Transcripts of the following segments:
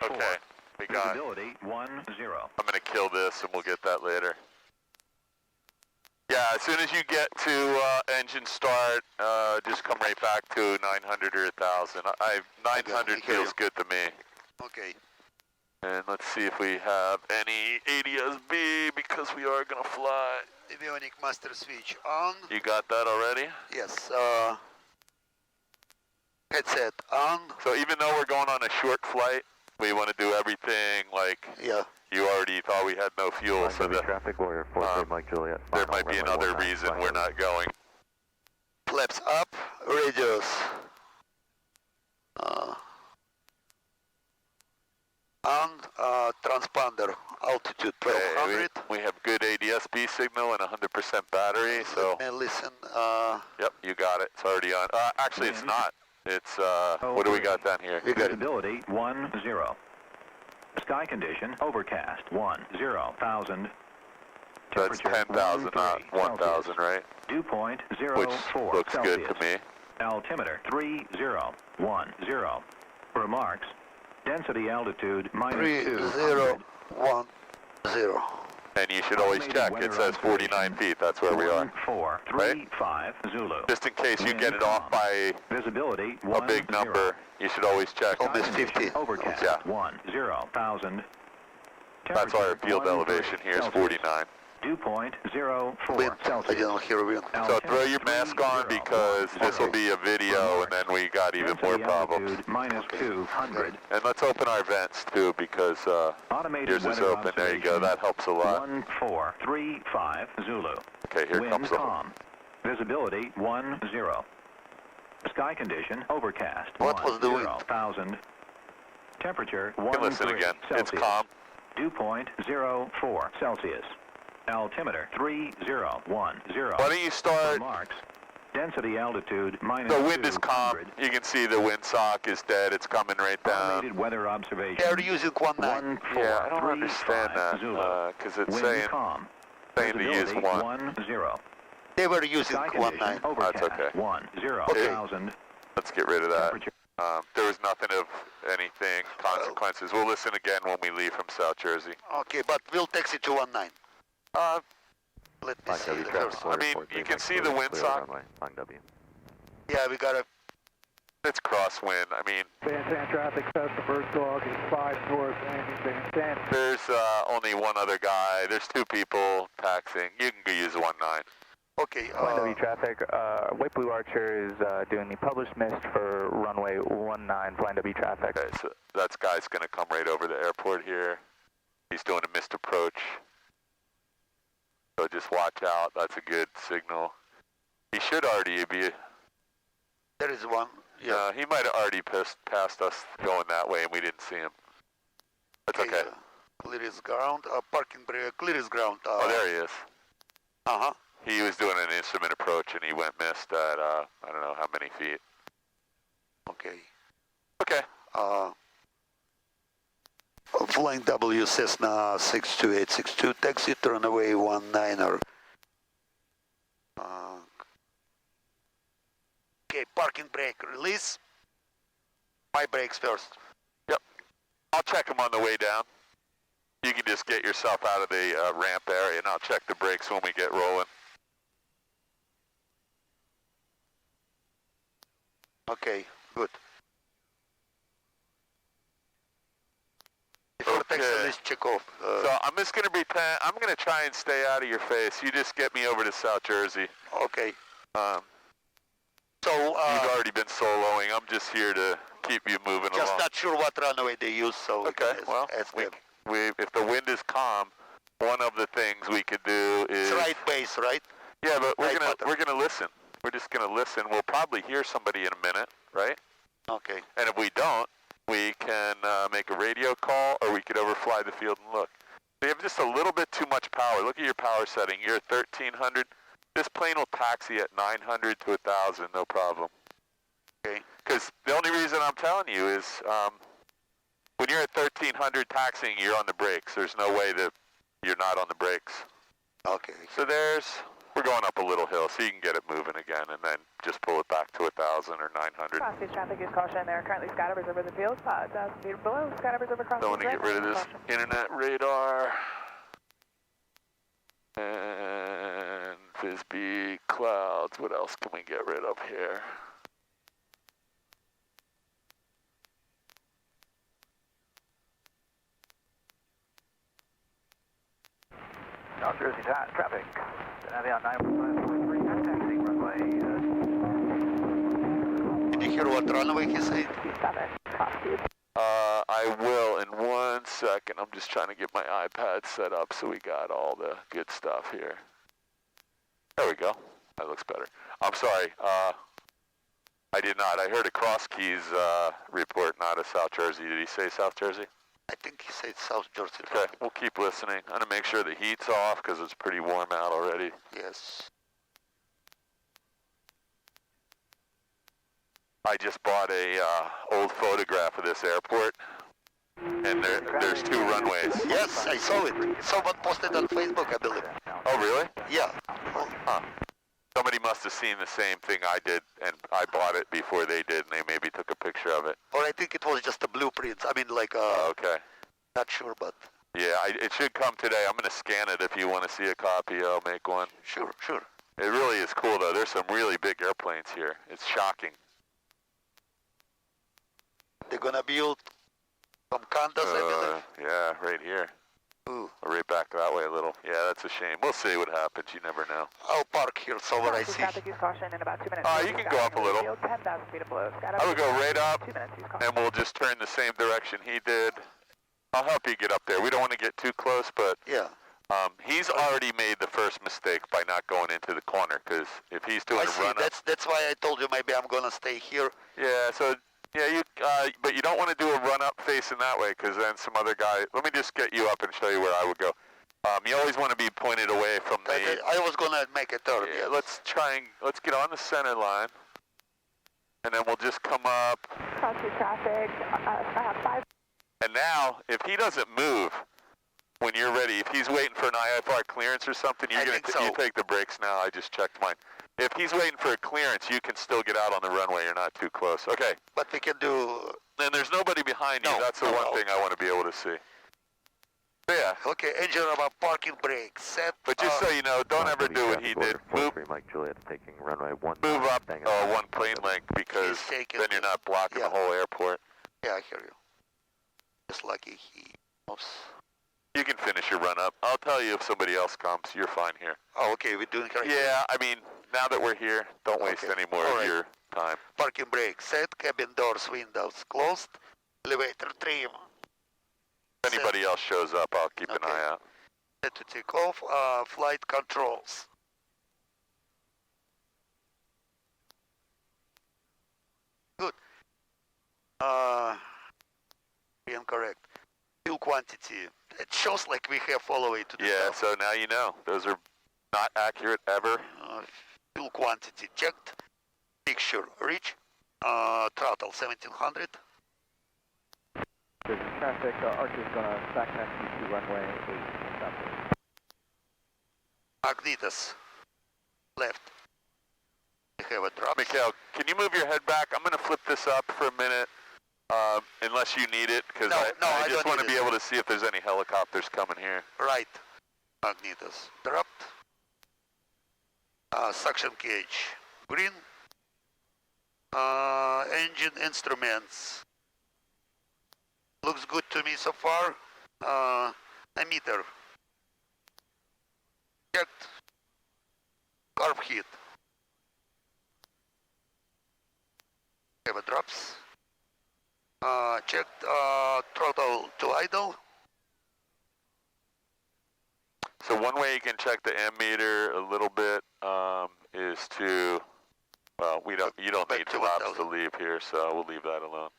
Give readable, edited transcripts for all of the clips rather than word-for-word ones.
Okay, we got visibility 10. I'm going to kill this and we'll get that later. Yeah, as soon as you get to engine start, just come right back to 900 or 1,000. 900 feels good to me. Okay. And let's see if we have any ADS-B because we are going to fly. Avionic master switch on. You got that already? Yes. Headset on. So even though we're going on a short flight, we want to do everything like you already thought we had no fuel. So the traffic warrior 4 Mike Juliet. There might be another reason we're not going. Flaps up, radius. Transponder, altitude 1200. We have good ADS-B signal and 100% battery, so... Let me listen. Yep, you got it. It's already on. Actually, it's not. It's, what do we got down here? Visibility 10. Sky condition overcast 10,000. That's 10,000, not 1,000, right? Dew point 04 Which looks Celsius. good to me. Altimeter 3010. Remarks. Density altitude minus 200. 3010. And you should always check. It says 49 feet. That's where we are. 1435 Zulu. Just in case you get it off by visibility a big number, you should always check. Almost 50. Overcast 10,000. That's our field elevation here is 49. Dew point 04 Wind. Celsius. I didn't hear wind. So throw your mask on because this will be a video and then we got even more problems. Minus 200. And let's open our vents too because yours is open. There you go. That helps a lot. 1435 Zulu. Okay, here comes the calm. Visibility 10. Sky condition overcast. What was the wind? 1,000. Temperature 1. You can listen again. Celsius. It's calm. Dew point 04 Celsius. Altimeter 3010. Why don't you start? Remarks. Density altitude minus The wind is 200. calm. You can see the windsock is dead. It's coming right down. Automated weather observation. They're using 19. Yeah, I don't understand that because it's Wind saying to use Visibility 1. 10. They were using Sky 19. condition overcast. That's okay. 10,000. Let's get rid of that. Temperature. There was nothing of anything, consequences. We'll listen again when we leave from South Jersey. Okay, but we'll taxi to 19. Let me see the first one. I mean, you can see the windsock. Yeah, we got a... It's crosswind. I mean... Van traffic says the first dog is 5 north, landing Van San. There's only one other guy. There's 2 people taxiing. You can go use 19. Okay, Flying W traffic, White Blue Archer is doing the published mist for runway 19, Flying W traffic. Okay, so that guy's going to come right over the airport here. He's doing a missed approach. So just watch out. That's a good signal. He should already be... there is one. Yeah. he might have already passed us going that way and we didn't see him. That's okay. Clear his ground. Parking brake, clear his ground. Oh, there he is. Uh-huh. He was doing an instrument approach and he went missed at, I don't know how many feet. Okay. Okay. Flying W Cessna 62862, taxi to runway 19er. Okay, parking brake, release. My brakes first. Yep. I'll check them on the way down. You can just get yourself out of the ramp area and I'll check the brakes when we get rolling. Okay, good. Before taxi, let's check off. So I'm just going to pretend, I'm going to try and stay out of your face. You just get me over to South Jersey. Okay. So you've already been soloing. I'm just here to keep you moving along. Just not sure what runway they use, so okay. Well, if the wind is calm, one of the things we could do is... It's right base, right? Yeah, but we're gonna listen. We're just gonna listen. We'll probably hear somebody in a minute, right? Okay. And if we don't, we can make a radio call, or we could overfly the field and look. We have just a little bit too much power. Look at your power setting. You're at 1,300. This plane will taxi at 900 to 1,000, no problem. Okay. Because the only reason I'm telling you is when you're at 1,300 taxiing, you're on the brakes. There's no way that you're not on the brakes. Okay. So We're going up a little hill, so you can get it moving again, and then just pull it back to 1,000 or 900. Crossfield traffic, use caution. There are currently skydives over the field. 1,000 feet below. Skydives over crossfield. I want to get rid of this internet radar. And Frisbee clouds. What else can we get rid of here? South Jersey traffic. Avion 943, contacting runway. Did you hear what runway he said? 27, crossfield. I will in 1 second. I'm just trying to get my iPad set up so we got all the good stuff here. There we go. That looks better. I'm sorry. I did not. I heard a Cross Keys report, not a South Jersey. Did he say South Jersey? I think he said South Jersey. Okay, we'll keep listening. I'm going to make sure the heat's off because it's pretty warm out already. Yes. I just bought a old photograph of this airport, and there's 2 runways. Yes, I saw it. Someone posted on Facebook, I believe. Oh, really? Yeah. Huh. Somebody must have seen the same thing I did, and I bought it before they did, and they maybe took a picture of it. Or I think it was just a blueprint. I mean, like, Okay. not sure, but... Yeah, it should come today. I'm going to scan it if you want to see a copy. I'll make one. Sure, sure. It really is cool, though. There's some really big airplanes here. It's shocking. They're gonna build some condos, I believe. Yeah, right here. Ooh. Or right back that way a little. Yeah, that's a shame. We'll see what happens. You never know. I'll park here, so what I see. Traffic, use caution in about 2 minutes. You can go up a little. 10,000 feet below. I would go right up, 2 minutes, use caution. and we'll just turn the same direction he did. I'll help you get up there. We don't want to get too close, but Yeah. he's already made the first mistake by not going into the corner, because if he's doing I a see. run-up... That's why I told you maybe I'm gonna stay here. Yeah, so... Yeah, but you don't want to do a run-up facing that way, because then some other guy... Let me just get you up and show you where I would go. You always want to be pointed away from the... I was gonna make a turn. Yeah, Yes. let's get on the center line, and then we'll just come up. Crossfield traffic, 5. And now, if he doesn't move when you're ready, if he's waiting for an IFR clearance or something, I think so. you take the brakes now. I just checked mine. If he's waiting for a clearance, you can still get out on the runway. You're not too close. Okay. But we can do... And there's nobody behind you. No, That's the one thing I want to be able to see. But yeah. Okay, engine about parking brake set. But just so you know, don't ever do what he did. Move Mike Juliet's taking runway 19. move up 1 plane length, because He's taking then you're not blocking the whole airport. Yeah, I hear you. Just lucky he moves. You can finish your run up. I'll tell you if somebody else comes. You're fine here. Oh, okay, we're doing correct. Yeah, I mean, now that we're here, don't waste Okay. any more All of right. your time. Parking brake set, cabin doors, windows closed, elevator trim. If anybody else shows up, I'll keep an Okay. eye out. Set to take off, flight controls. Good. Incorrect. Fuel quantity. It shows like we have all the way to the Yeah, top. so now you know. Those are not accurate ever. Fuel quantity checked. Picture reach. Throttle 1700. Traffic, Archer's gonna back taxi to runway 8. Southwest. Magnetus. Left. We have a drop. Mikhail, can you move your head back? I'm going to flip this up for a minute, unless you need it, because No, I I just don't want to need be it. able to see if there's any helicopters coming here. Right. Magnetus. Dropped. Suction cage. Green. Engine instruments. Looks good to me so far. Emitter. Checked. Carb heat. Have a drops. Checked throttle to idle. So one way you can check the ammeter a little bit is to, well, you don't Back need to flaps 1000. to leave here, so we'll leave that alone.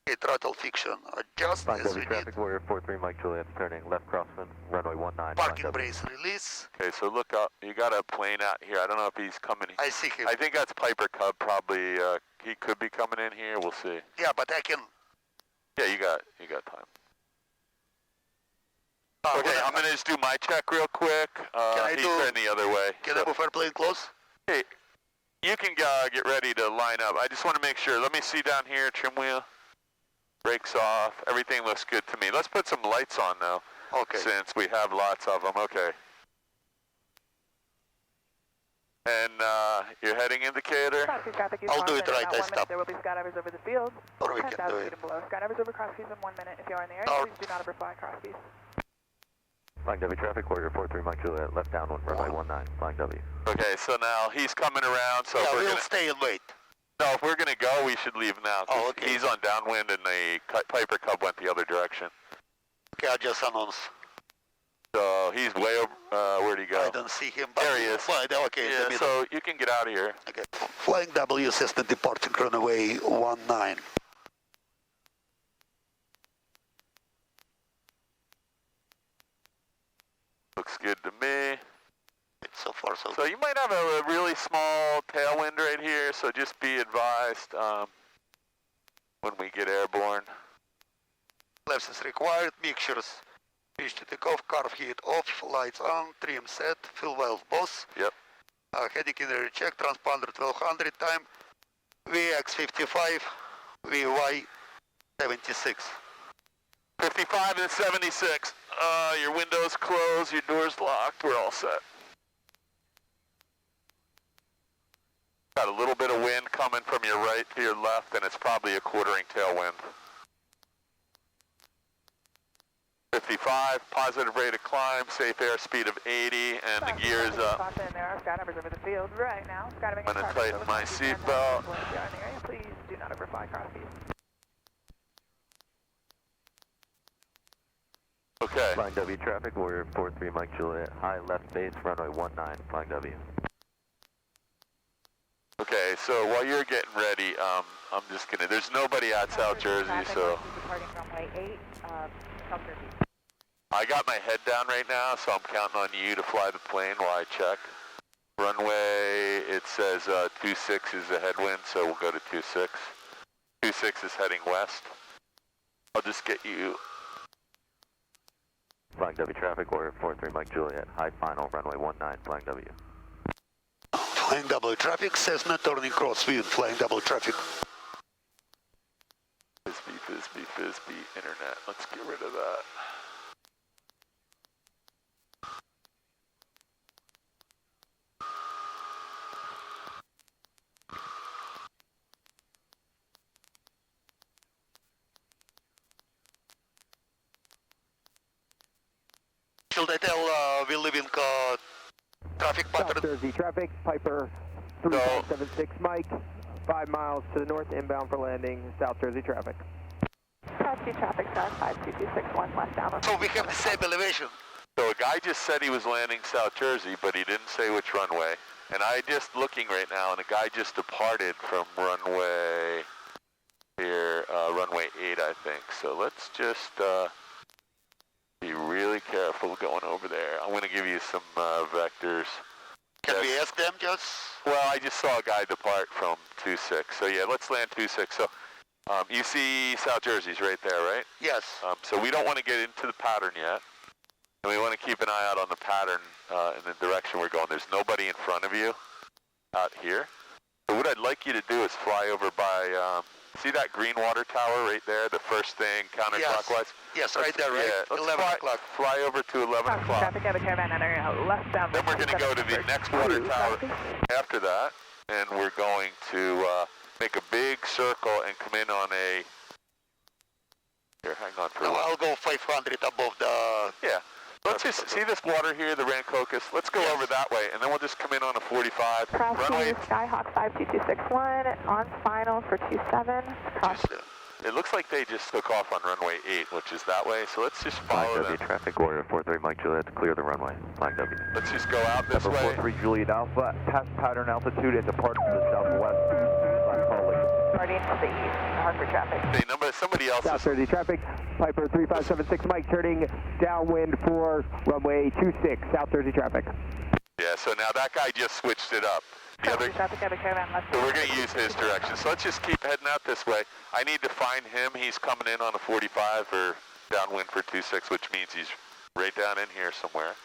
Okay, throttle fiction. Adjust as we need. Traffic Warrior 43 Mike Juliet's turning left crosswind, runway 19. Parking brace release. Okay, so look up. You got a plane out here. I don't know if he's coming. I see him. I think that's Piper Cub. Probably he could be coming in here. We'll see. Yeah, but I can. Yeah, you got time. Okay, I'm gonna just do my check real quick. He's turning the other way. Can I move airplane close? Hey, you can get ready to line up. I just want to make sure. Let me see down here, trim wheel. Brakes off. Everything looks good to me. Let's put some lights on now. Okay. Since we have lots of them. Okay. And your heading indicator? I'll do it right. I stop. There will be skydivers over the field. Or we can do 10,000 it. feet and below. Skydivers over crosskeys in 1 minute. If you are in the area, please do not overfly crosskeys. Flying W traffic, Warrior 43 Mike Juliet, left downwind, runway 19, flying W. Okay, so now he's coming around, so Yeah, if we're we'll gonna, stay and wait. no, if we're gonna go, we should leave now. Oh, okay. He's on downwind and the Piper Cub went the other direction. Okay, I'll just announce. So he's way over, where'd he go? I don't see him. But There he is. Fine, okay, in the Yeah, middle. so you can get out of here. Okay. Flying W, Cessna departing runway 19. Looks good to me. It's so far so So you might have a really small tailwind right here, so just be advised when we get airborne. Flaps is required, mixtures. Reach to take off, carb heat off, lights on, trim set, fuel valve boss. Yep. Heading in the check, transponder 1200 time, VX55, VY 76. 55 and 76. Your window's closed, your door's locked, we're all set. Got a little bit of wind coming from your right to your left, and it's probably a quartering tailwind. 55, positive rate of climb, safe airspeed of 80, and the gear is up. There are skydivers over the field right now. I'm going to tighten my seatbelt. If you are in the area, please do not overfly crosskeys. Okay. Flying W traffic, Warrior 43 Mike Juliet, high left base, runway 19, flying W. Okay, so while you're getting ready, I'm just going to, there's nobody at South Jersey, so. Departing runway 8, South Jersey. I got my head down right now, so I'm counting on you to fly the plane while I check. Runway, it says 26 is the headwind, so we'll go to 26. 26 is heading west. I'll just get you. Flying W traffic, Warrior 43 Mike Juliet, high final, runway 19, flying W. Flying W traffic, Cessna turning crosswind, flying W traffic. Fizbee, internet. Let's get rid of that. Should I tell we live in traffic pattern? South Jersey traffic, Piper 3576 Mike, 5 miles to the north, inbound for landing, South Jersey traffic. Crosskeys traffic, star 52261, left down. So we have the same elevation. So a guy just said he was landing South Jersey, but he didn't say which runway. And I just looking right now, and a guy just departed from runway here, runway 8, I think. So let's just be really careful going over there. I'm going to give you some vectors. Can we ask them just? Well, I just saw a guy depart from 26. So yeah, let's land 26. So you see South Jersey's right there, right? Yes. So we don't want to get into the pattern yet. And we want to keep an eye out on the pattern in the direction we're going. There's nobody in front of you out here. So what I'd like you to do is fly over by, see that green water tower right there, the first thing counterclockwise? Yes, right there, right? Yeah, 11 o'clock. Fly over to 11 o'clock. Traffic, have a caravan enter, left down. Then we're going to go to the next water tower after that, and we're going to make a big circle and come in on a, here, hang on for a No, minute. I'll go 500 above the... Yeah. Let's just see this water here, the Rancocas. Let's go over that way, and then we'll just come in on a 45. Runway. Skyhawk 52261, on final for 27. It looks like they just took off on runway 8, which is that way, so let's just Flying follow W them. traffic, Warrior 43 Mike Juliet, clear the runway, flying W. Let's just go out this Number way. 43 Juliet Alpha, past pattern altitude and depart to the southwest. Departing to the east, Hartford traffic. Hey, somebody else South is... Jersey traffic, Piper 3576 Mike, turning downwind for runway 26, South Jersey traffic. Yeah, so now that guy just switched it up. The other... Traffic, have a caravan left. So we're going to use his direction. So let's just keep heading out this way. I need to find him. He's coming in on a 45 or downwind for 26, which means he's right down in here somewhere,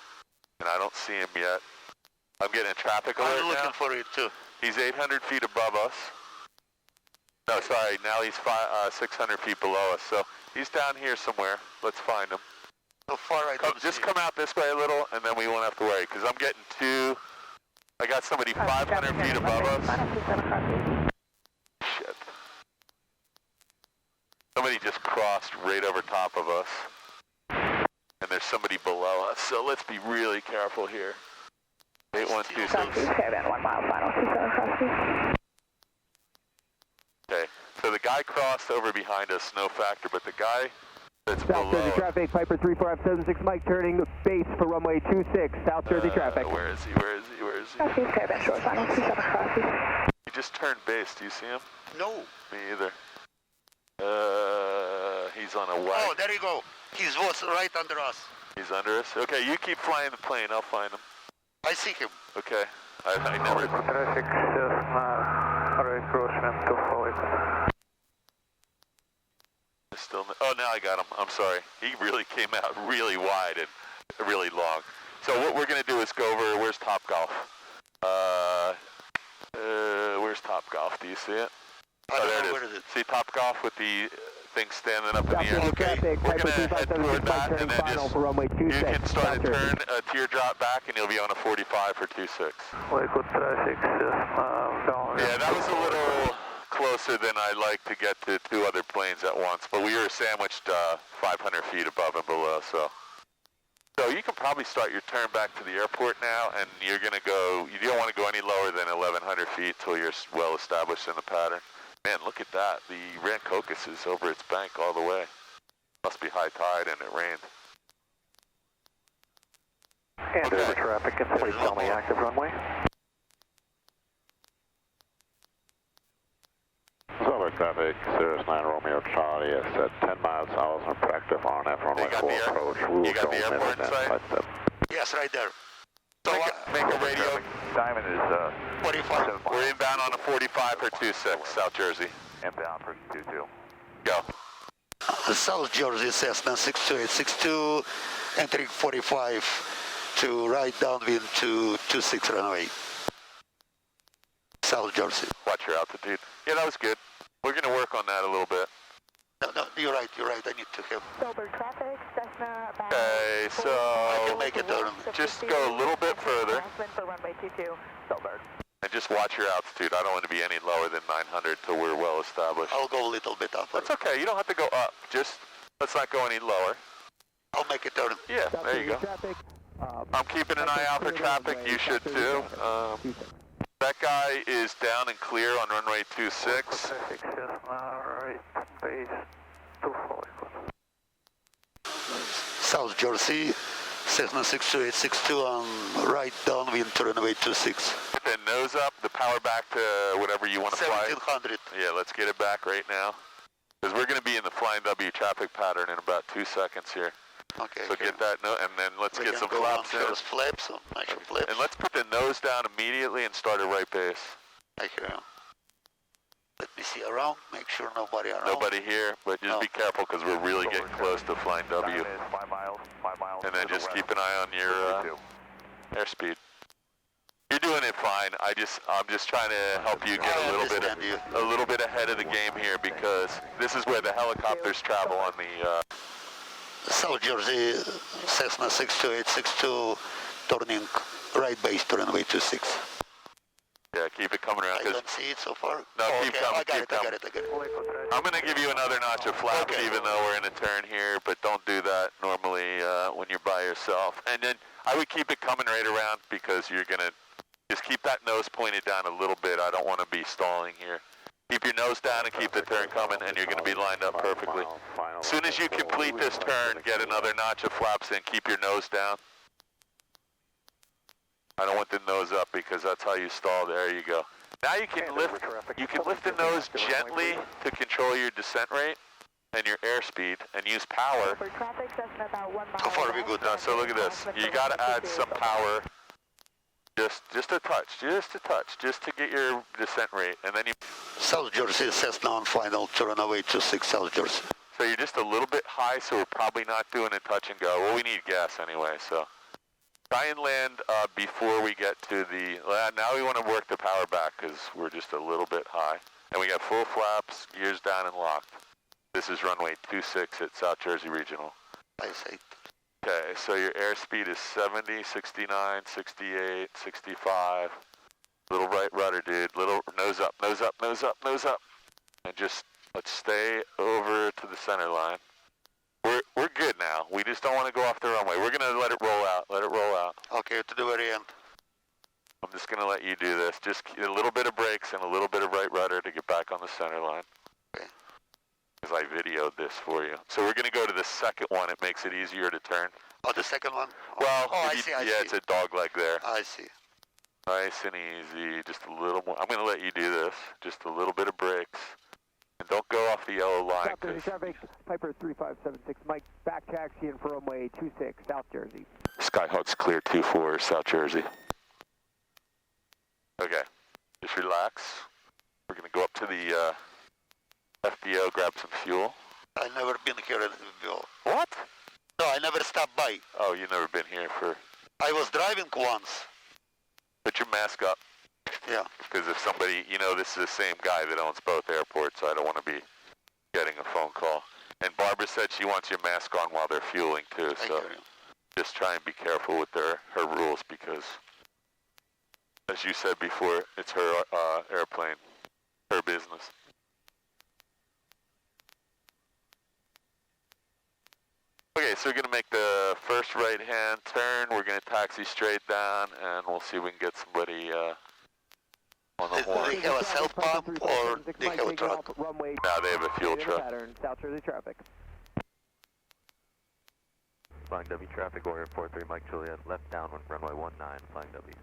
and I don't see him yet. I'm getting a traffic alert I'm looking now. for it too. He's 800 feet above us. No, sorry, now he's 600 feet below us, so he's down here somewhere. Let's find him. So far I don't Just see come out this way a little, and then we won't have to worry, because I'm getting I got somebody 500 feet above us. Shit. Somebody just crossed right over top of us. And there's somebody below us, so let's be really careful here. 8126. Caravan 1 mile, final 27 cross. Okay, so the guy crossed over behind us, no factor, but the guy that's South below Jersey traffic, Piper 3576 Mike, turning base for runway 26, South Jersey traffic. Where is he? Southeast Caravan short, final 27 crosses. He just turned base, do you see him? No. Me either. He's on a whack. Oh, there you go. He was right under us. He's under us? Okay, you keep flying the plane, I'll find him. I see him. Okay, I never... Traffic, recrossment to Holy. Still, oh, now I got him. I'm sorry. He really came out really wide and really long. So what we're going to do is go over, where's Topgolf? Where's Topgolf? Do you see it? I there don't know it where is. is it. See Topgolf with the thing standing up in South the air? Jersey traffic, We're Piper going to head 3576 toward Mike, that and turning then final just, for runway 26, you can start South to Jersey. turn a teardrop back and you'll be on a 45 for 26. Lakewood traffic, down. Yeah, that was a little closer than I like to get to two other planes at once, but we were sandwiched 500 feet above and below, so you can probably start your turn back to the airport now, and you're going to go, you don't want to go any lower than 1,100 feet till you're well established in the pattern. Man, look at that. The Rancocas is over its bank all the way. Must be high tide and it rained. And over traffic, and please tell me active runway. Southern traffic, Cirrus 9 Romeo Charlie is at 10 miles south on practice RNF runway 4 approach. You got the airport in sight? Yes, right there. So Make a radio. Diamond is 45. We're inbound on a 45 for 26, South Jersey. inbound for 22. Go. South Jersey Cessna 62862, entering 45 to right downwind to 26 runway. South Jersey. Watch your altitude. Yeah, that was good. We're going to work on that a little bit. No, you're right. I need to have. Sober traffic, Cessna about... Okay, so I can make it turn. just go a little bit further Announcement for runway 22, Sober. and just watch your altitude. I don't want to be any lower than 900 till we're well established. I'll go a little bit up. That's okay. You don't have to go up. Just let's not go any lower. I'll make it turn. Yeah, South there you Jersey go. traffic, I'm keeping an eye out for traffic. You should too. That guy is down and clear on runway 26. Traffic, right base to Holy. South Jersey, Cessna 62862 on right downwind to runway 26. Put that nose up, the power back to whatever you want to fly. 1700. Yeah, let's get it back right now. Because we're going to be in the Flying W traffic pattern in about 2 seconds here. Okay. So get that note, and then let's get some flaps in. First flaps, some action flaps. And let's put the nose down immediately and start at right base. Thank you. Let me see around, make sure nobody around. Nobody here, but just be careful because we're really getting close to Flying W. Diamond is 5 miles. And then just keep an eye on your airspeed. You're doing it fine. I'm just trying to help you get a little bit ahead of the game here because this is where the helicopters travel on the. South Jersey, Cessna 62862, turning right base to runway 26. Yeah, keep it coming around. I don't see it so far. No, oh, keep okay. coming, I got keep it. coming. I'm going to give you another notch of flaps even though we're in a turn here, but don't do that normally when you're by yourself. And then I would keep it coming right around because you're going to just keep that nose pointed down a little bit. I don't want to be stalling here. Keep your nose down and keep the turn coming and you're going to be lined up perfectly. As soon as you complete this turn, get another notch of flaps in, keep your nose down. I don't want the nose up because that's how you stall. There you go. Now you can lift the nose gently to control your descent rate and your airspeed and use power. For traffic, Cessna about 1 mile. So far we good. No, so look at this. You got to add some power. Just a touch, just to get your descent rate, and then you... South Jersey, Cessna on final to runway 26, South Jersey. So you're just a little bit high, so we're probably not doing a touch and go. Well, we need gas anyway, so. Try and land before we get to the, now we want to work the power back because we're just a little bit high. And we got full flaps, gears down and locked. This is runway 26 at South Jersey Regional. I see. Okay, so your airspeed is 70, 69, 68, 65. Little right rudder, dude. Little nose up, nose up, nose up, nose up. And just, let's stay over to the center line. We're good now. We just don't want to go off the runway. We're going to let it roll out. Let it roll out. Okay, to the very end. I'm just going to let you do this. Just a little bit of brakes and a little bit of right rudder to get back on the center line. Okay. Because I videoed this for you. So we're going to go to the second one. It makes it easier to turn. Oh, the second one? Well, I see. Yeah, it's a dog leg there. I see. Nice and easy. Just a little more. I'm going to let you do this. Just a little bit of brakes. And don't go off the yellow line. South Jersey traffic, Piper 3576 Mike, back taxiing for runway 26, South Jersey. Skyhawk's clear 24, South Jersey. Okay, just relax. We're going to go up to the FBO, grab some fuel. I've never been here at FBO. What? No, I never stopped by. Oh, you've never been here for... I was driving once. Put your mask up. Yeah. Because if somebody, you know, this is the same guy that owns both airports, so I don't want to be getting a phone call. And Barbara said she wants your mask on while they're fueling too, so just try and be careful with her rules because, as you said before, it's her airplane, her business. Okay, so we're going to make the first right-hand turn. We're going to taxi straight down, and we'll see if we can get somebody on the horn. Do they have a cell pump or they have a truck? No, they have a fuel truck. South Jersey traffic. Flying W traffic, order 43 Mike Juliet, left downwind, runway 19, flying W.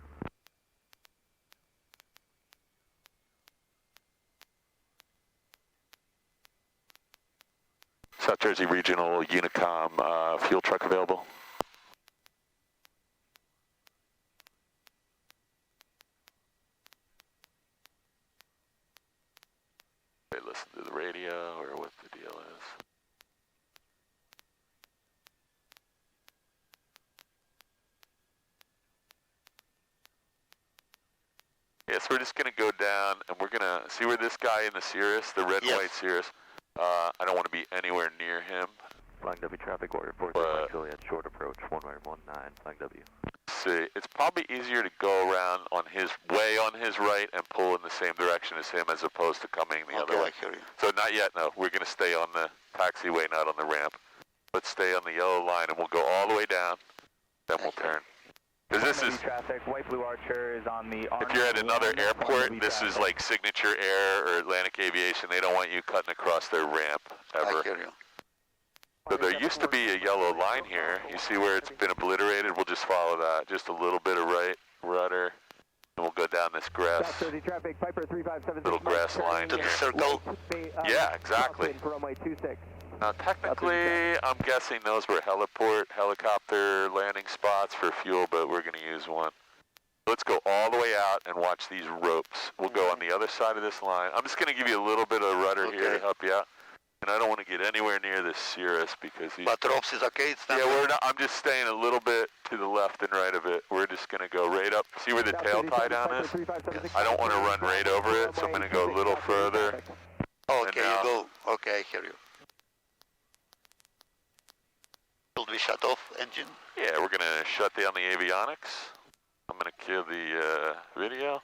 South Jersey Regional Unicom, fuel truck available. They listen to the radio or what the deal is. Yes, we're just going to go down and we're going to see where this guy in the Cirrus, the red and white Cirrus, I don't want to be anywhere near him. Flying W traffic, order 43 Mike Juliet, short approach, 19, flying W. See, it's probably easier to go around on his right and pull in the same direction as him as opposed to coming the other way. I hear you. So not yet, no. We're going to stay on the taxiway, not on the ramp. Let's stay on the yellow line and we'll go all the way down, then we'll turn. Because this is, traffic, White Blue Archer is on the if you're at another airport, this is like Signature Air or Atlantic Aviation. They don't want you cutting across their ramp ever. I hear you. So there used to be a yellow line here. You see where it's been obliterated? We'll just follow that. Just a little bit of right rudder, and we'll go down this grass, traffic, Piper 3576 little grass line To the here. circle. Yeah, exactly. For runway 26. Now technically, I'm guessing those were heliport, helicopter landing spots for fuel, but we're going to use one. Let's go all the way out and watch these ropes. We'll go on the other side of this line. I'm just going to give you a little bit of rudder here to help you out. And I don't want to get anywhere near this Cirrus because he's... But ropes is okay? It's not we're not, I'm just staying a little bit to the left and right of it. We're just going to go right up. See where the tail tie down is? I don't want to run right over it, so I'm going to go a little further. Okay, you go. Okay, I hear you. Should we shut off engine? Yeah, we're going to shut down the avionics. I'm going to kill the video.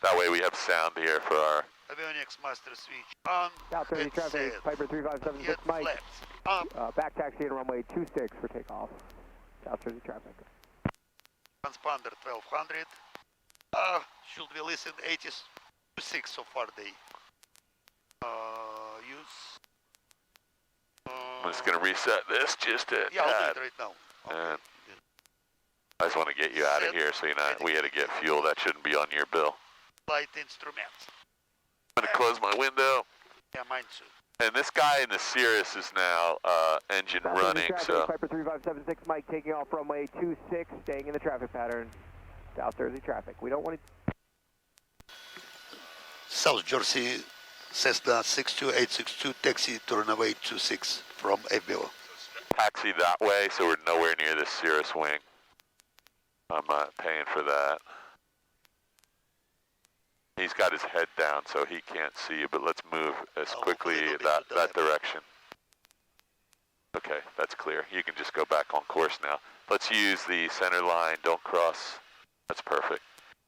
That way we have sound here for our... Avionics master switch on. South 30 and traffic, set. Piper 3576 Get Mike. flaps. Up. Back taxi and runway 26 for takeoff. South 30 traffic. Transponder 1200. Should we listen 86 so far day? Use. I'm just going to reset this just a Yeah, I'll tad. do it right now. Okay. And I just want to get you out of here so you know we had to get fuel. That shouldn't be on your bill. Flight instruments. I'm going to close my window. Yeah, mine too. And this guy in the Cirrus is now engine South 30 running, traffic, so... Piper 3576 Mike taking off runway 26, staying in the traffic pattern. South Jersey traffic. We don't want to... South Jersey, Cessna 62862, taxi to runway 26 from FBO. Taxi that way, so we're nowhere near the Cirrus wing. I'm not paying for that. He's got his head down, so he can't see you, but let's move as quickly that direction. Okay, that's clear. You can just go back on course now. Let's use the center line, don't cross. That's perfect.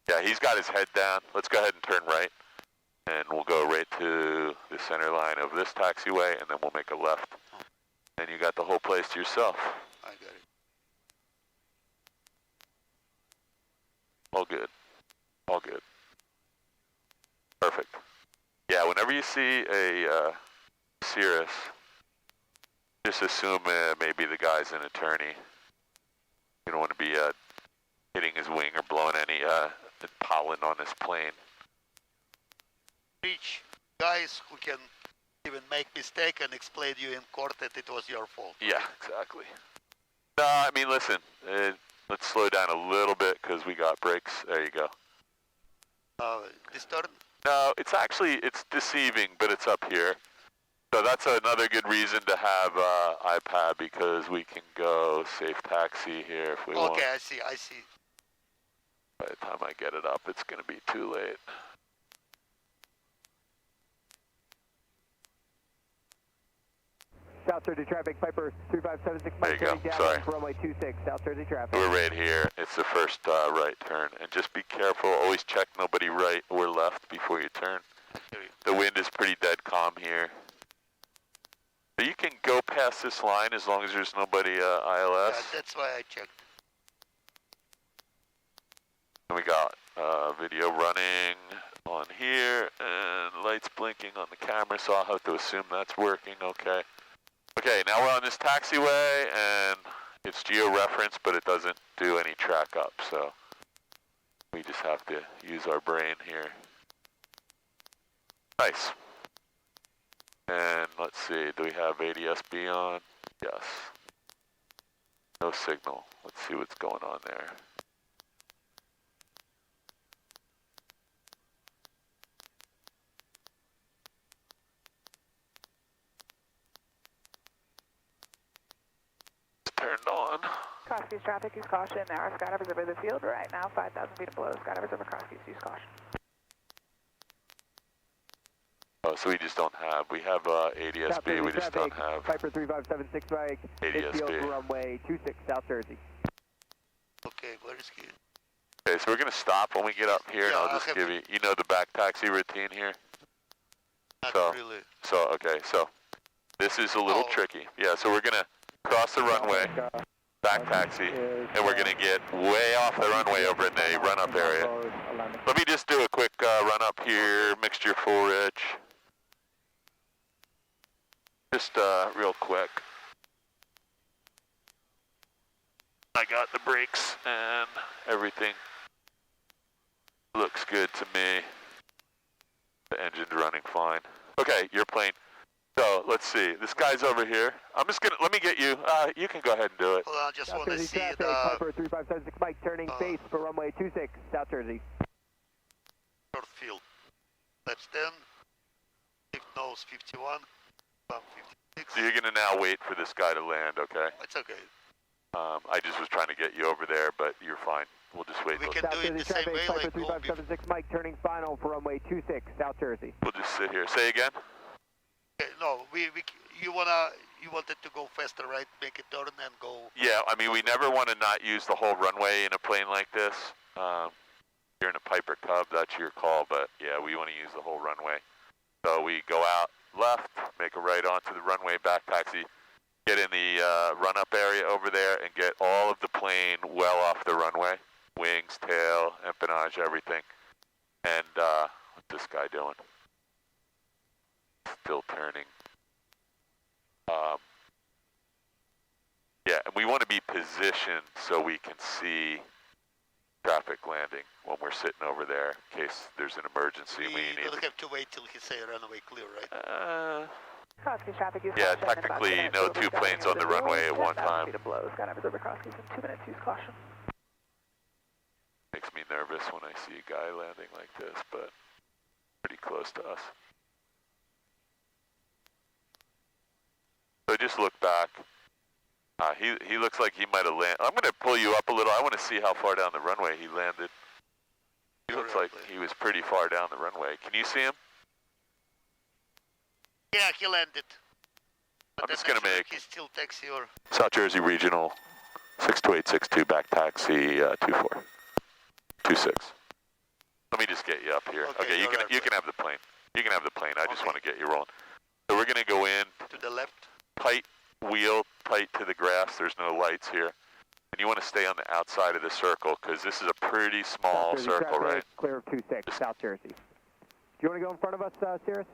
Yeah, he's got his head down. Let's go ahead and turn right. And we'll go right to the center line of this taxiway, and then we'll make a left. And you got the whole place to yourself. I got it. All good. All good. Perfect. Yeah, whenever you see a Cirrus, just assume maybe the guy's an attorney. You don't want to be hitting his wing or blowing any pollen on his plane. Reach guys who can even make mistake and explain you in court that it was your fault. Yeah, exactly. No, I mean, listen, let's slow down a little bit because we got brakes. There you go. This turn? No, it's deceiving, but it's up here. So that's another good reason to have iPad, because we can go safe taxi here if we want. Okay, I see. By the time I get it up, it's going to be too late. South Jersey traffic, Piper 3576 There Mike you go, turning down sorry. for runway 26, South Jersey traffic. We're right here. It's the first right turn. And just be careful. Always check nobody right or left before you turn. The wind is pretty dead calm here. But you can go past this line as long as there's nobody ILS. Yeah, that's why I checked. And we got video running on here and lights blinking on the camera, so I'll have to assume that's working. Okay. Okay, now we're on this taxiway, and it's geo-referenced, but it doesn't do any track up, so we just have to use our brain here. Nice. And let's see, do we have ADS-B on? Yes. No signal. Let's see what's going on there. Turned on. Crosskeys traffic, use caution. Our skydivers over the field right now, 5,000 feet below. Skydivers over Crosskeys, use caution. Oh, so we just don't have, we have ADS-B, we just don't have Piper 3576 Mike, ADS-B. runway 26, South Jersey. Okay, where is he? Okay, so we're going to stop when we get up here, and Yeah, I'll just give you, you know the back taxi routine here? Not So- really. So, okay, so this is a little tricky. Yeah, so we're going to cross the runway, back taxi, and we're going to get way off the runway over in the run-up area. Let me just do a quick run-up here, mixture full rich. Just real quick. I got the brakes and everything looks good to me. The engine's running fine. Okay, your plane. So let's see. This guy's over here. I'm just gonna let me get you. You can go ahead and do it. Hold on, I just South want to Jersey see traffic, the Piper 3576 Mike turning face for runway 26, South Jersey. short field. Laps 10. Big nose 51. Bump 56. So you're gonna now wait for this guy to land, okay? It's okay. I just was trying to get you over there, but you're fine. We'll just wait. We can South do it Jersey the same traffic, way Piper like home 3576 Mike turning final for runway 26, South Jersey. We'll just sit here. Say again. Okay, no, you wanted to go faster, right? Make a turn and go. Yeah, I mean, we never want to not use the whole runway in a plane like this. you're in a Piper Cub, that's your call, but yeah, we want to use the whole runway. So we go out left, make a right onto the runway, back taxi, get in the run-up area over there and get all of the plane well off the runway. Wings, tail, empennage, everything. And what's this guy doing? Still turning. Yeah, and we want to be positioned so we can see traffic landing when we're sitting over there in case there's an emergency. We don't have to wait till he say runway clear, right? Traffic, yeah, technically no two planes on the runway at one time. Skydiver's over Crosskeys in 2 minutes, use caution. Makes me nervous when I see a guy landing like this, but pretty close to us. So just look back. He looks like he might have landed. I'm going to pull you up a little. I want to see how far down the runway he landed. He looks like he was pretty far down the runway. Can you see him? Yeah, he landed. But I'm just going to make he's still taxi or South Jersey Regional 62862 back taxi 2426. Let me just get you up here. Okay, you can have the plane. You can have the plane. I just want to get you rolling. So we're going to go in to the left. Tight wheel, tight to the grass. There's no lights here. And you want to stay on the outside of the circle because this is a pretty small circle, right? Clear of 26, South Jersey. Do you want to go in front of us, Cirrus?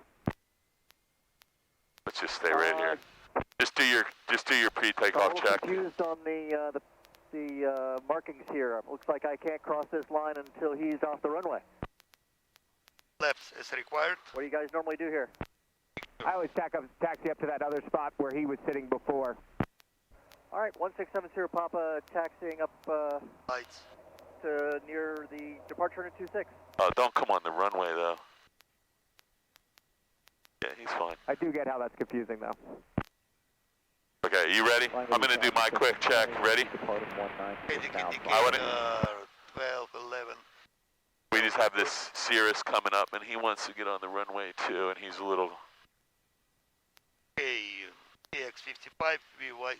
Let's just stay right here. Just do your pre-takeoff check. Confused on the markings here. Looks like I can't cross this line until he's off the runway. Left is required. What do you guys normally do here? I always taxi up to that other spot where he was sitting before. All right, 1670 Papa taxiing up Lights. to near the departure in 26. Oh, don't come on the runway though. Yeah, he's fine. I do get how that's confusing though. Okay, you ready? I'm going to do my quick check. Ready? I want to. 12, 11. We just have this Cirrus coming up, and he wants to get on the runway too, and he's a little. Okay, AX55, VY.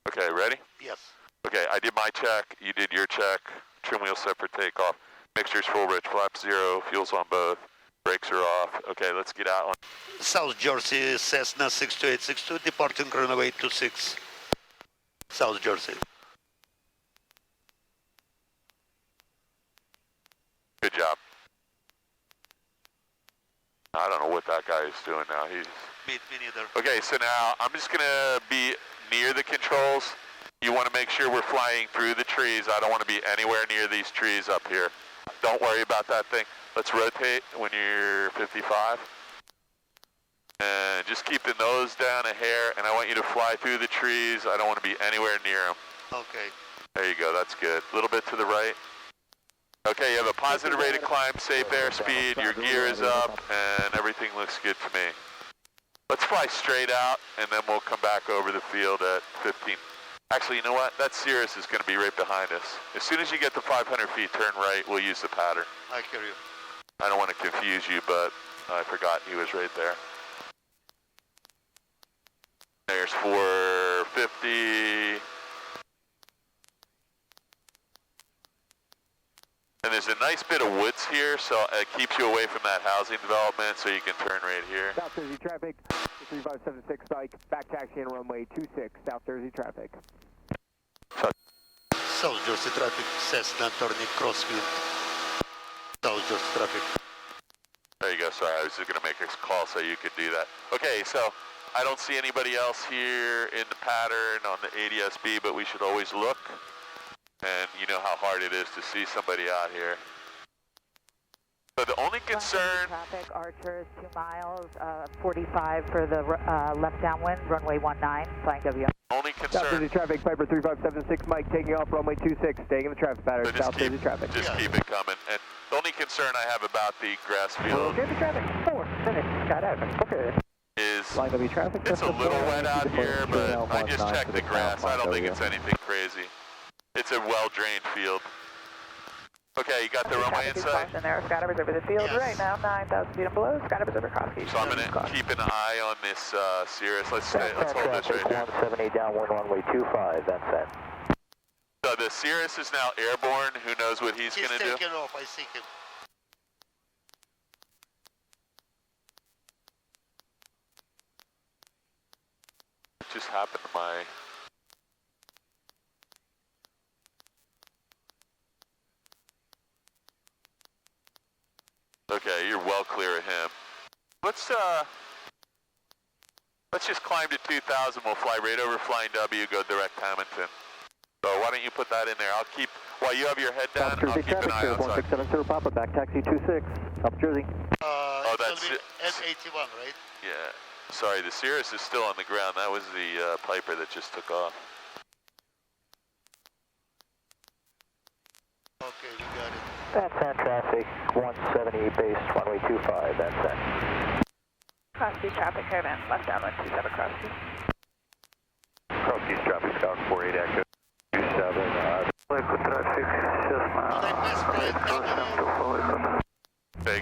Okay, ready? Yes. Okay, I did my check. You did your check. Trim wheel set for takeoff. Mixture's full rich. Flap 0. Fuel's on both. Brakes are off. Okay, let's get out on. South Jersey Cessna 62862 departing runway 26. South Jersey. Good job. I don't know what that guy is doing now. He's. Me neither. Okay, so now I'm just gonna be near the controls. You want to make sure we're flying through the trees. I don't want to be anywhere near these trees up here. Don't worry about that thing. Let's rotate when you're 55. And just keep the nose down a hair, and I want you to fly through the trees. I don't want to be anywhere near them. Okay. There you go, that's good. A little bit to the right. Okay, you have a positive rate of climb, safe airspeed, your gear is up, and everything looks good to me. Let's fly straight out, and then we'll come back over the field at 15. Actually, you know what? That Cirrus is going to be right behind us. As soon as you get to 500 feet, turn right, we'll use the pattern. I hear you. I don't want to confuse you, but I forgot he was right there. There's 450. And there's a nice bit of woods here, so it keeps you away from that housing development, so you can turn right here. South Jersey traffic, 3576 bike, back taxi and runway 26, South Jersey traffic. South Jersey traffic, Cessna turning crosswind. South Jersey traffic. There you go, sorry, I was just going to make a call so you could do that. Okay, so I don't see anybody else here in the pattern on the ADSB, but we should always look. And you know how hard it is to see somebody out here. So the only concern... Traffic, Archer is 2 miles, 45 for the left downwind, runway 19, flying W. Only concern... South Jersey traffic, Piper 3576, Mike, taking off runway 26, staying in the traffic pattern, so South Jersey traffic. Just keep it coming. And the only concern I have about the grass field... Jersey traffic, 4 minutes, skydiving, okay. Is Flying W traffic, it's a little wet out here, but I just checked the grass. I don't think it's anything crazy. It's a well-drained field. Okay, you got the runway in sight? There, skydivers over the field right now, 9,000 feet and below, skydivers over Crosskeys. So I'm going to keep an eye on this Cirrus. Let's hold this right here. 170 downwind runway 25, that's set. So the Cirrus is now airborne. Who knows what he's going to do? He's taking off, I see him. What just happened to my... Okay, you're well clear of him. Let's just climb to 2,000. We'll fly right over Flying W, go direct Hamilton. So why don't you put that in there? I'll keep, while you have your head down, I'll keep an eye outside. 1670 Papa, back taxi 26, South Jersey. Oh, that's it. N81, right? Yeah. Sorry, the Cirrus is still on the ground. That was the Piper that just took off. Okay, we got it. That's San traffic, 170 base, runway 25, that's that. Cross 2 traffic, caravan, left downwind 27, cross 2. Cross East traffic, Scout 48 active. 27, liquid traffic, just now.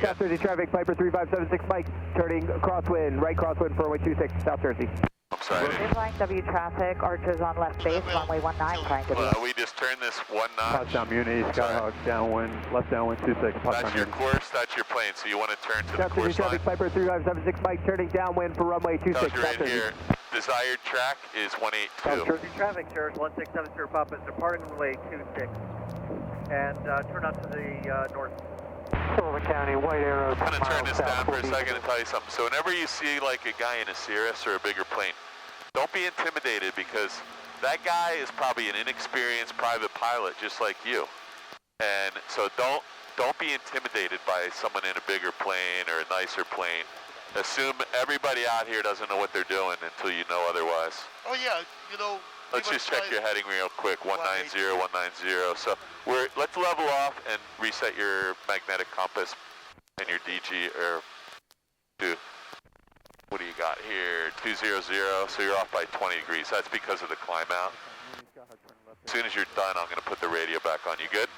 South Jersey traffic, Piper 3576 Mike, turning crosswind, right crosswind, runway 26, South Jersey. I'm sorry. We're flying W traffic, Archer's on left base, runway 19, flying W. We just turned this one notch. Touchdown Muni, Skyhawk, downwind, left downwind 26. That's your course, that's your plane, so you want to turn to the South Jersey course line. traffic, Piper 3576 Mike, turning downwind for runway 26, Tells you South right Jersey. here, desired track is 182. South Jersey traffic, Church 1670 Papa is departing runway 26, and turn out to the north. Sullivan County, white arrow. I'm going to turn this down for a second and tell you something. So whenever you see like a guy in a Cirrus or a bigger plane, don't be intimidated because that guy is probably an inexperienced private pilot just like you. And so don't be intimidated by someone in a bigger plane or a nicer plane. Assume everybody out here doesn't know what they're doing until you know otherwise. Oh yeah, you know. Let's just check your heading real quick, 190, 190. So let's level off and reset your magnetic compass and your DG, or what do you got here? 200, so you're off by 20 degrees. That's because of the climb out. As soon as you're done, I'm going to put the radio back on. You good?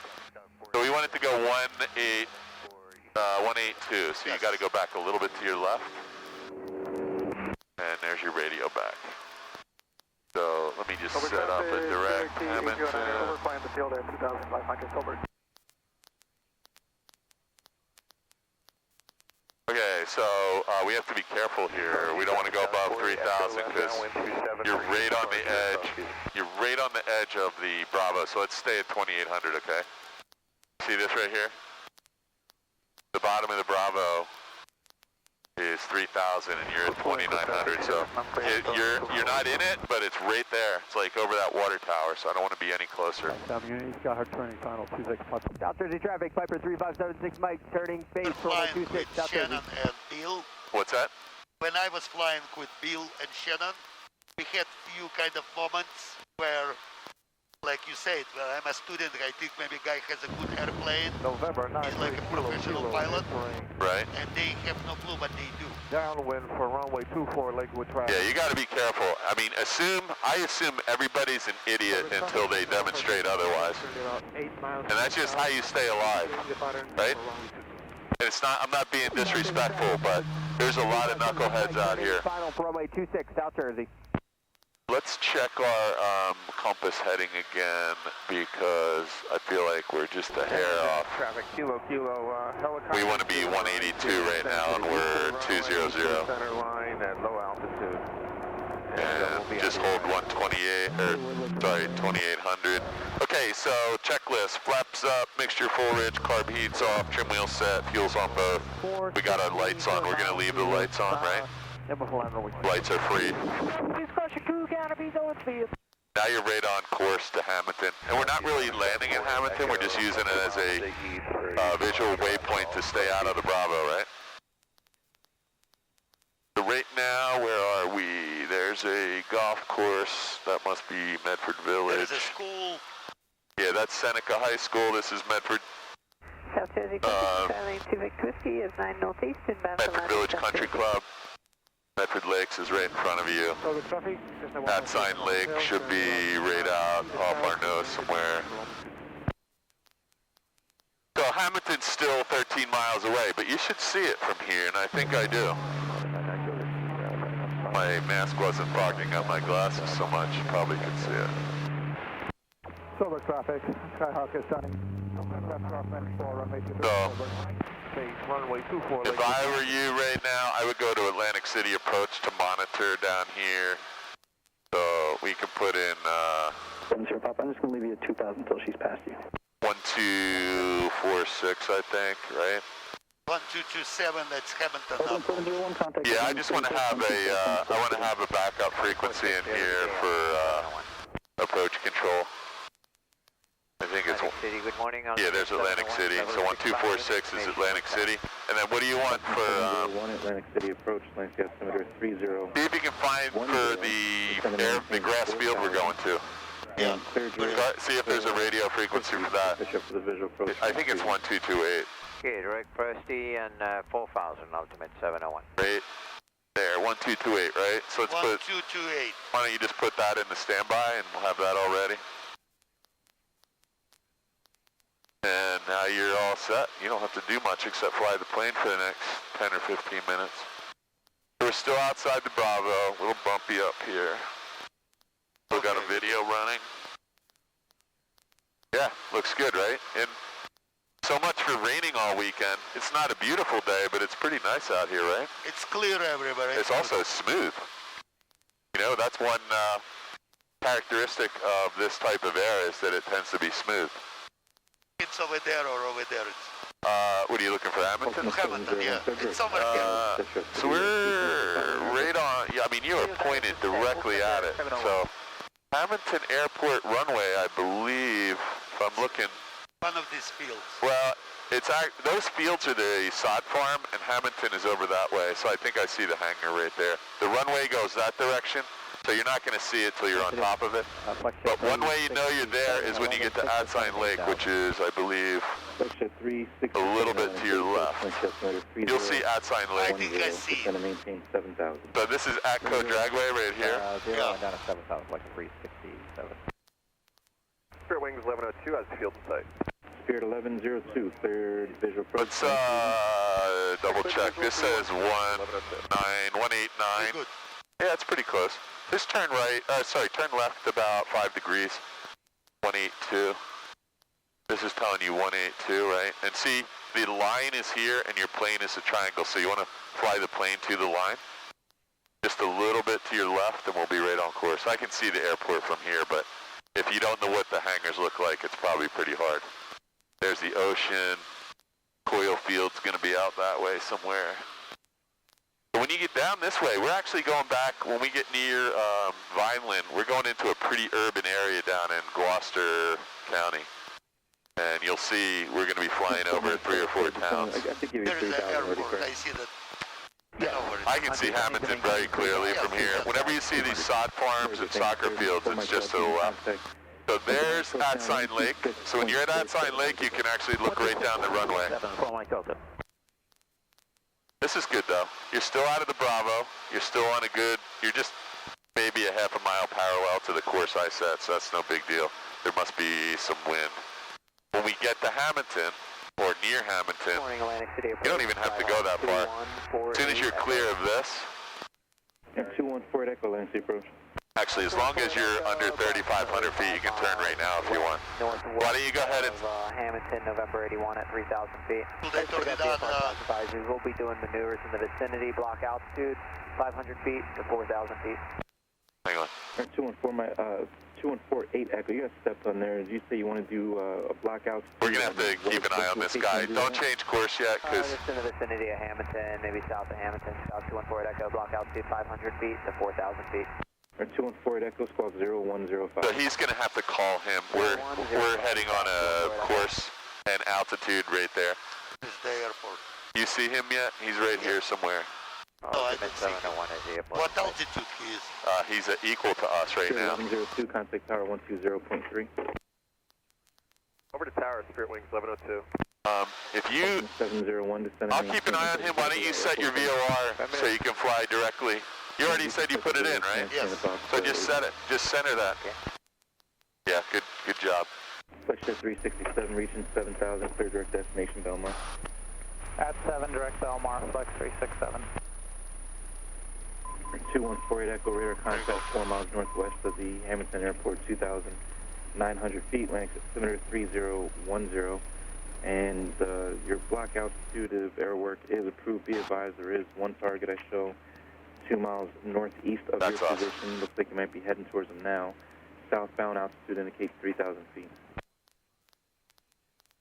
So we want it to go 182, so you got to go back a little bit to your left. And there's your radio back. So let me just set up a direct Hamilton. Overflying the field at 2,500 Silver. Okay, so we have to be careful here. We don't want to go above 3,000 because you're right on the edge. You're right on the edge of the Bravo. So let's stay at 2,800, okay? See this right here? The bottom of the Bravo is 3,000 and you're at 2,900. So you're not in it, but it's right there. It's like over that water tower, so I don't want to be any closer. Touchdown Muni, Skyhawk, turning final 26. South Jersey traffic, Piper 3576 Mike, turning base for runway 26, South Jersey. Shannon and Bill. What's that? When I was flying with Bill and Shannon, we had few kind of moments where, like you said, well, I'm a student, I think maybe guy has a good airplane, November 9, he's like a professional pilot, Right. and they have no clue what they do. Downwind for runway 24, Lakewood traffic. Yeah, you got to be careful. I mean, I assume everybody's an idiot until they demonstrate otherwise. And that's just how you stay alive, right? And it's not, I'm not being disrespectful, but there's a lot of knuckleheads out here. Final for runway 26, South Jersey. Let's check our compass heading again because I feel like we're just a hair off. Traffic, kilo, helicopter. We want to be 182 right now and we're 200. Center line at low altitude. And just hold 128, or sorry, 2800. Okay, so checklist, flaps up, mixture full rich, carb heats off, trim wheel set, fuel's on both. We got our lights on, we're going to leave the lights on, right? Lights are free. Now you're right on course to Hamilton. And we're not really landing in Hamilton, we're just using it as a visual waypoint to stay out of the Bravo, right? So right now, where are we? There's a golf course. That must be Medford Village. There's a school. Yeah, that's Seneca High School. This is Medford. South Jersey, Charlie 2 Victor Whiskey is 9 Northeast, inbound for Medford Village Country Club. Medford Lakes is right in front of you. That sign lake should be right out off our nose somewhere. So Hamilton's still 13 miles away, but you should see it from here, and I think I do. My mask wasn't fogging up my glasses so much, you probably could see it. Silver traffic, Skyhawk is turning left crosswind for runway 23. So, Runway 24. if I were you right now, I would go to Atlantic City approach to monitor down here. So we can put in 70 Papa, I'm just going to leave you at 2,000 until she's past you. 1246, I think, right? 1227, that's Hamilton now. 701 contact. Yeah, I just want to have a backup frequency in here for approach control. I think it's City. Good morning. yeah. There's Atlantic City. So 1246 is Atlantic City. And then what do you want for? 1 Atlantic City approach. Length altimeter 30. See if you can find for the grass field we're going to. Yeah. See if there's a radio frequency for that. For the visual approach. I think it's 1228. Okay, direct Presty and 4,000 ultimate 701. Right there, 1228. Right. So let's put. 1228. Why don't you just put that in the standby and we'll have that all ready. And now you're all set. You don't have to do much except fly the plane for the next 10 or 15 minutes. We're still outside the Bravo, a little bumpy up here. Still got a video running. Yeah, looks good, right? And so much for raining all weekend. It's not a beautiful day, but it's pretty nice out here, right? It's clear everywhere. It's also smooth. You know, that's one characteristic of this type of air is that it tends to be smooth. It's over there or over there. What are you looking for, Hamilton? Hamilton, yeah. It's over here. So we're right on, yeah, I mean, you are pointed directly at it. So Hamilton Airport runway, I believe, if I'm looking. One of these fields. Well, those fields are the sod farm, and Hamilton is over that way. So I think I see the hangar right there. The runway goes that direction. So you're not going to see it till you're on top of it. But one way you know you're there is when you get to Adsign Lake, which is, I believe, a little bit to your left. You'll see Adsign I Lake. think I see. So this is Atco Dragway right here. Down to 7,000, like 367. Spirit Wings 1102 has field in sight. Spirit 1102, cleared visual approach. Let's double check. This says 189. Good. Yeah, it's pretty close. Just turn right, turn left about 5 degrees. 182. This is telling you 182, right? And see, the line is here and your plane is a triangle, so you want to fly the plane to the line. Just a little bit to your left and we'll be right on course. I can see the airport from here, but if you don't know what the hangars look like, it's probably pretty hard. There's the ocean. Coil field's going to be out that way somewhere. When you get down this way, we're actually going back, when we get near Vineland, we're going into a pretty urban area down in Gloucester County. And you'll see we're going to be flying over 3 or 4 towns. There's the airport. I see that. Yeah. I can see Hamilton very clearly from here. Whenever you see these sod farms and soccer fields, it's just to the left. So there's Adsign Lake. So when you're at Adsign Lake, you can actually look right down the runway. This is good though. You're still out of the Bravo. You're still on a good, you're just maybe a half a mile parallel to the course I set, so that's no big deal. There must be some wind. When we get to Hamilton, or near Hamilton, you don't even have to go that far. As soon as you're clear of this. 214 Echo, Atlantic City approach. Actually, as long as you're under 3,500 feet, you can turn right now if you want. Why don't you go ahead and... Hamilton, November 81 at 3,000 feet. We'll be doing maneuvers in the vicinity, block altitude, 500 feet to 4,000 feet. Hang on. 2148 Echo, you got steps on there. Did you say you want to do a block out? We're going to have to keep an eye on this guy. Don't change course yet, because... just in the vicinity of Hamilton, maybe south of Hamilton, south 214 Echo, block altitude 500 feet to 4,000 feet. 214 Echo, squawk 0105. So he's going to have to call him. We're heading on a course and altitude right there. This is the airport. You see him yet? He's right here somewhere. No, I don't see him. What altitude he is? He's equal to us right now. 1102, contact tower 120.3. Over to tower, Spirit Wings 1102. If you... 701 descending. I'll keep an eye on him. Why don't you set your VOR so you can fly directly? You already said you put it in, right? Yes. So just set it. Just center that. Yeah, good job. Flex 367, reaching 7,000, clear direct destination Belmar. At 7, direct Belmar, flex 367. 2148 Echo, radar contact 4 miles northwest of the Hamilton Airport, 2,000 900 feet, landing altimeter 3010. And your block altitude of air work is approved. Be advised, there is one target I show 2 miles northeast of your position. Looks like you might be heading towards them now. Southbound altitude indicates 3,000 feet.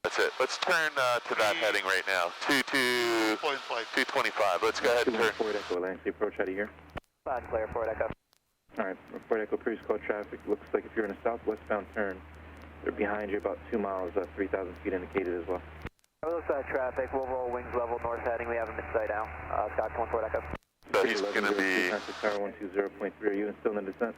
That's it. Let's turn to that heading right now. 225. Let's go ahead and turn. Ford Echo, Atlantic approach out of here. Clear, Ford Echo. All right, Ford Echo, previous call traffic. Looks like if you're in a southwestbound turn, they're behind you about 2 miles, 3,000 feet indicated as well. Looks like traffic. We'll roll wings level north heading. We have them in sight now. Scott 1 Ford Echo. So he's going to be... Tower 120.3. Are you still in the descent?